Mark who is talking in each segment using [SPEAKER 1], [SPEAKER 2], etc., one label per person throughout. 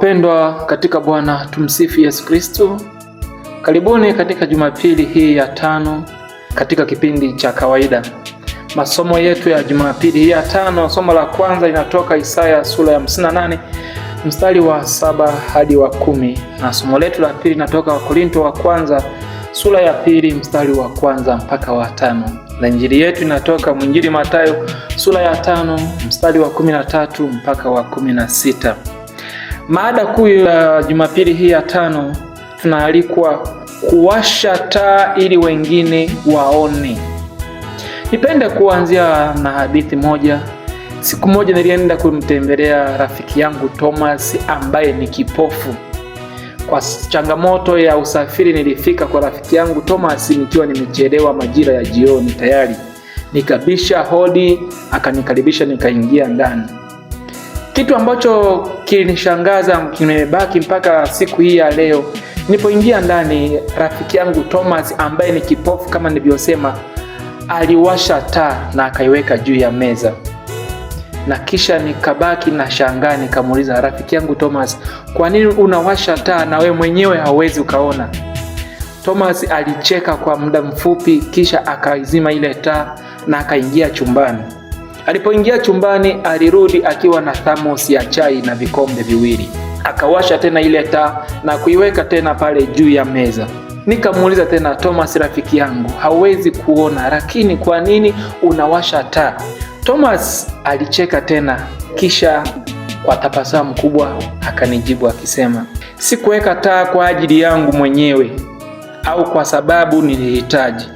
[SPEAKER 1] Wapendwa katika Bwana, tumsifu Yesu Kristo. Karibuni katika Jumapili hii ya 5 katika kipindi cha kawaida. Masomo yetu ya Jumapili hii ya 5, somo la kwanza linatoka Isaya sura ya 58 mstari wa 7 hadi wa 10, na somo letu la pili linatoka Wakorintho wa kwanza sura ya 2 mstari wa 1 mpaka wa 5, na injili yetu inatoka mwinjili Mathayo sura ya 5 mstari wa 13 mpaka wa 16. Mada kuu ya Jumapili hii ya 5, tunaalikwa kuwasha taa ili wengine waone. Nipende kuanzia na hadithi moja. Siku moja nilienda kumtembelea rafiki yangu Thomas ambaye ni kipofu. Kwa changamoto ya usafiri nilifika kwa rafiki yangu Thomas nikiwa nimechelewa majira ya jioni tayari. Nikabisha hodi, akanikaribisha, nikaingia ndani. Kitu ambacho kilinishangaza kimebaki mpaka siku hii ya leo. Nilipoingia ndani, rafiki yangu Thomas ambaye ni kipofu kama nilivyosema, aliwasha taa na akaiweka juu ya meza. Na kisha nikabaki na shangaa, nikamuuliza rafiki yangu Thomas, kwa nini unawasha taa na we mwenyewe hauwezi ukaona? Thomas alicheka kwa muda mfupi, kisha akaizima ile taa na akaingia chumbani. Alipoingia chumbani, alirudi akiwa na thermos ya chai na vikombe viwili. Akawasha tena ile taa na kuiweka tena pale juu ya meza. Nikamuuliza tena, Thomas rafiki yangu, hauwezi kuona, lakini kwa nini unawasha taa? Thomas alicheka tena, kisha kwa tabasamu kubwa akanijibu akisema, sikuweka taa kwa ajili yangu mwenyewe au kwa sababu nilihitaji.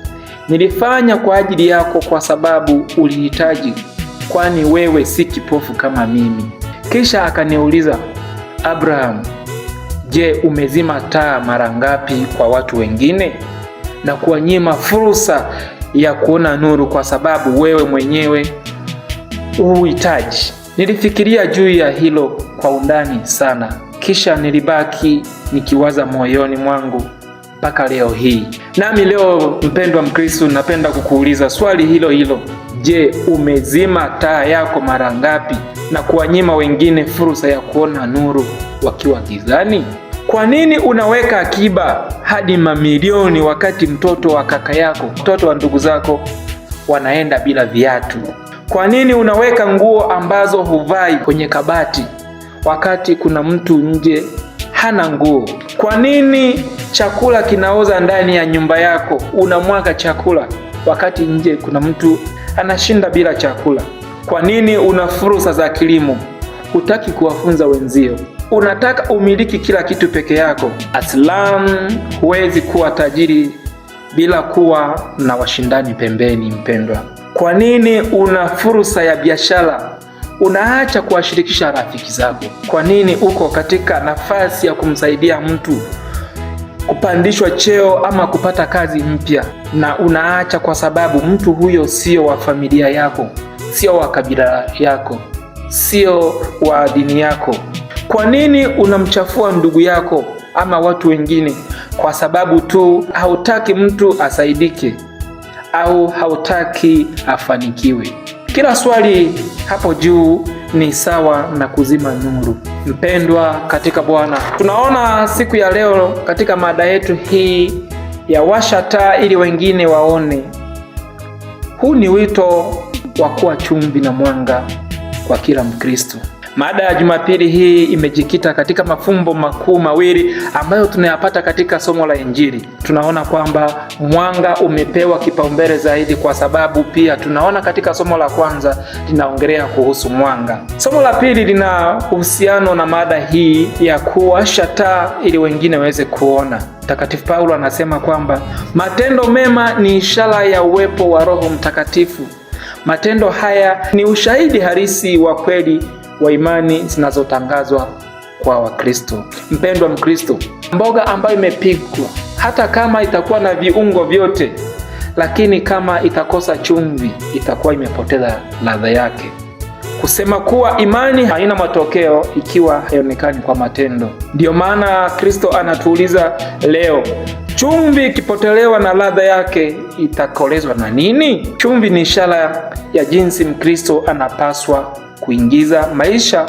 [SPEAKER 1] Nilifanya kwa ajili yako kwa sababu ulihitaji, kwani wewe si kipofu kama mimi. Kisha akaniuliza, Abraham, je, umezima taa mara ngapi kwa watu wengine na kuwanyima fursa ya kuona nuru kwa sababu wewe mwenyewe uhitaji? Nilifikiria juu ya hilo kwa undani sana, kisha nilibaki nikiwaza moyoni mwangu mpaka leo hii. Nami leo, mpendwa Mkristo, napenda kukuuliza swali hilo hilo. Je, umezima taa yako mara ngapi na kuwanyima wengine fursa ya kuona nuru wakiwa gizani? Kwa nini unaweka akiba hadi mamilioni wakati mtoto wa kaka yako, mtoto wa ndugu zako wanaenda bila viatu? Kwa nini unaweka nguo ambazo huvai kwenye kabati wakati kuna mtu nje hana nguo? Kwa nini chakula kinaoza ndani ya nyumba yako, unamwaga chakula wakati nje kuna mtu anashinda bila chakula? Kwa nini una fursa za kilimo, hutaki kuwafunza wenzio? Unataka umiliki kila kitu peke yako. Aslan, huwezi kuwa tajiri bila kuwa na washindani pembeni, mpendwa. Kwa nini una fursa ya biashara unaacha kuwashirikisha rafiki zako? Kwa nini uko katika nafasi ya kumsaidia mtu kupandishwa cheo ama kupata kazi mpya na unaacha kwa sababu mtu huyo sio wa familia yako, sio wa kabila yako, sio wa dini yako? Kwa nini unamchafua ndugu yako ama watu wengine kwa sababu tu hautaki mtu asaidike au hautaki afanikiwe? Kila swali hapo juu ni sawa na kuzima nuru. Mpendwa katika Bwana, tunaona siku ya leo katika mada yetu hii ya washa taa ili wengine waone. Huu ni wito wa kuwa chumvi na mwanga kwa kila Mkristo. Mada ya Jumapili hii imejikita katika mafumbo makuu mawili ambayo tunayapata katika somo la Injili. Tunaona kwamba mwanga umepewa kipaumbele zaidi kwa sababu pia tunaona katika somo la kwanza linaongelea kuhusu mwanga. Somo la pili lina uhusiano na mada hii ya kuwasha taa ili wengine waweze kuona. Mtakatifu Paulo anasema kwamba matendo mema ni ishara ya uwepo wa Roho Mtakatifu. Matendo haya ni ushahidi halisi wa kweli wa imani zinazotangazwa kwa Wakristo. Mpendwa Mkristo, mboga ambayo imepikwa hata kama itakuwa na viungo vyote, lakini kama itakosa chumvi itakuwa imepoteza ladha yake. Kusema kuwa imani haina matokeo ikiwa haionekani kwa matendo. Ndiyo maana Kristo anatuuliza leo, chumvi ikipotelewa na ladha yake itakolezwa na nini? Chumvi ni ishara ya jinsi Mkristo anapaswa kuingiza maisha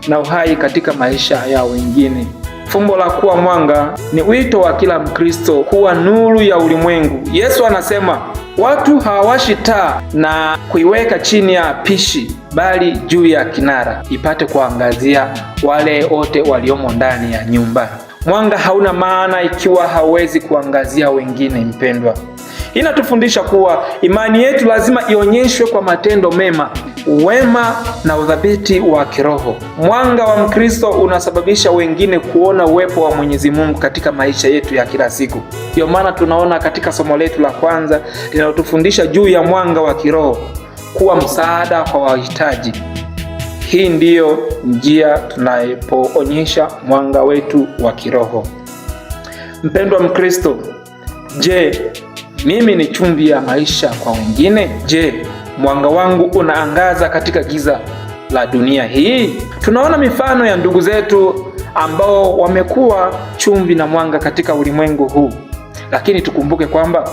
[SPEAKER 1] na uhai katika maisha ya wengine. Fumbo la kuwa mwanga ni wito wa kila Mkristo kuwa nuru ya ulimwengu. Yesu anasema watu hawawashi taa na kuiweka chini ya pishi, bali juu ya kinara, ipate kuangazia wale wote waliomo ndani ya nyumba. Mwanga hauna maana ikiwa hauwezi kuangazia wengine. Mpendwa, inatufundisha kuwa imani yetu lazima ionyeshwe kwa matendo mema, wema na udhabiti wa kiroho. Mwanga wa Mkristo unasababisha wengine kuona uwepo wa Mwenyezi Mungu katika maisha yetu ya kila siku. Ndio maana tunaona katika somo letu la kwanza linalotufundisha juu ya mwanga wa kiroho, kuwa msaada kwa wahitaji. Hii ndiyo njia tunapoonyesha mwanga wetu wa kiroho. Mpendwa Mkristo, je, mimi ni chumvi ya maisha kwa wengine? Je, mwanga wangu unaangaza katika giza la dunia hii? Tunaona mifano ya ndugu zetu ambao wamekuwa chumvi na mwanga katika ulimwengu huu. Lakini tukumbuke kwamba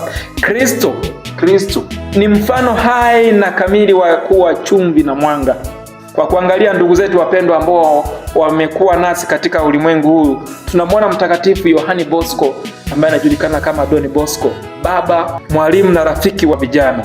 [SPEAKER 1] Kristo ni mfano hai na kamili wa kuwa chumvi na mwanga. Kwa kuangalia ndugu zetu wapendwa ambao wamekuwa nasi katika ulimwengu huu, tunamwona Mtakatifu Yohane Bosco ambaye anajulikana kama Don Bosco, baba, mwalimu na rafiki wa vijana.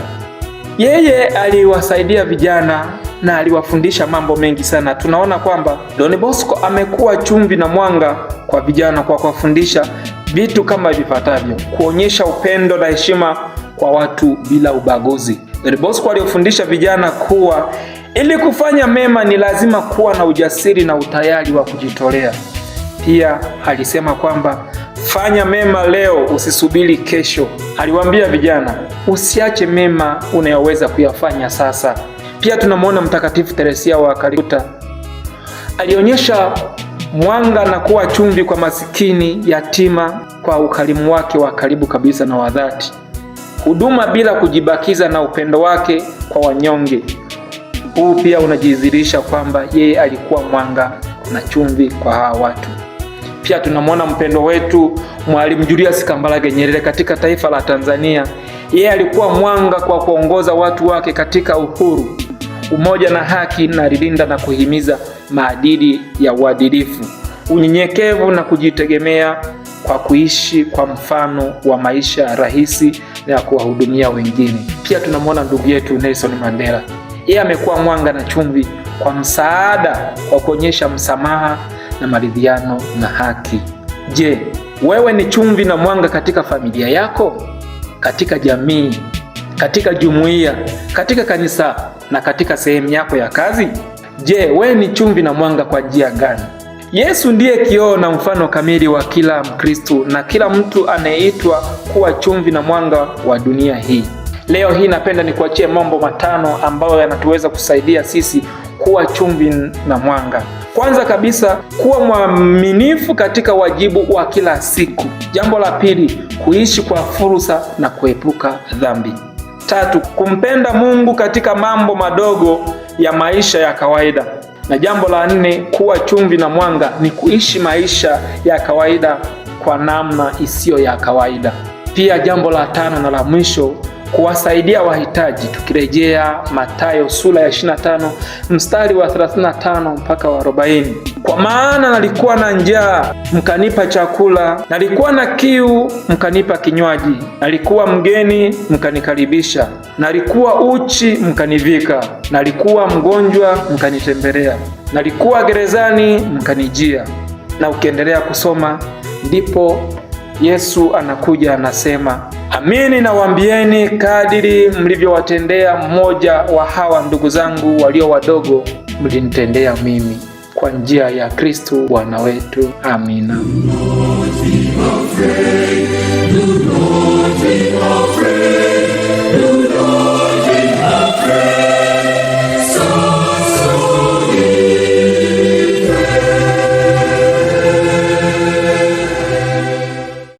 [SPEAKER 1] Yeye aliwasaidia vijana na aliwafundisha mambo mengi sana. Tunaona kwamba Don Bosco amekuwa chumvi na mwanga kwa vijana kwa kuwafundisha vitu kama vifuatavyo: kuonyesha upendo na heshima kwa watu bila ubaguzi. Don Bosco alifundisha vijana kuwa ili kufanya mema ni lazima kuwa na ujasiri na utayari wa kujitolea. Pia alisema kwamba fanya mema leo, usisubiri kesho. Aliwaambia vijana, usiache mema unayoweza kuyafanya sasa. Pia tunamwona Mtakatifu Teresia wa Calcutta alionyesha mwanga na kuwa chumvi kwa masikini, yatima, kwa ukarimu wake wa karibu kabisa na wa dhati, huduma bila kujibakiza na upendo wake kwa wanyonge. Huu pia unajidhihirisha kwamba yeye alikuwa mwanga na chumvi kwa hawa watu. Pia tunamwona mpendo wetu Mwalimu Julius Kambarage Nyerere katika taifa la Tanzania. Yeye alikuwa mwanga kwa kuongoza watu wake katika uhuru, umoja na haki, na alilinda na kuhimiza maadili ya uadilifu, unyenyekevu na kujitegemea kwa kuishi kwa mfano wa maisha rahisi na kuwahudumia wengine. Pia tunamwona ndugu yetu Nelson Mandela. Yeye amekuwa mwanga na chumvi kwa msaada, kwa kuonyesha msamaha na maridhiano na haki. Je, wewe ni chumvi na mwanga katika familia yako, katika jamii, katika jumuiya, katika kanisa na katika sehemu yako ya kazi? Je, wewe ni chumvi na mwanga kwa njia gani? Yesu ndiye kioo na mfano kamili wa kila Mkristo na kila mtu anayeitwa kuwa chumvi na mwanga wa dunia hii. Leo hii napenda nikuachie mambo matano ambayo yanatuweza kusaidia sisi kuwa chumvi na mwanga. Kwanza kabisa, kuwa mwaminifu katika wajibu wa kila siku. Jambo la pili, kuishi kwa fursa na kuepuka dhambi. Tatu, kumpenda Mungu katika mambo madogo ya maisha ya kawaida. Na jambo la nne, kuwa chumvi na mwanga ni kuishi maisha ya kawaida kwa namna isiyo ya kawaida. Pia jambo la tano na la mwisho, kuwasaidia wahitaji, tukirejea Mathayo sura ya 25 mstari wa 35 mpaka wa 40. Kwa maana nalikuwa na njaa, mkanipa chakula, nalikuwa na kiu, mkanipa kinywaji, nalikuwa mgeni, mkanikaribisha, nalikuwa uchi, mkanivika, nalikuwa mgonjwa, mkanitembelea, nalikuwa gerezani, mkanijia. Na ukiendelea kusoma, ndipo Yesu anakuja anasema, amini nawaambieni, kadiri mlivyowatendea mmoja wa hawa ndugu zangu walio wadogo, mlinitendea mimi. Kwa njia ya Kristo Bwana wetu. Amina. Do not be afraid.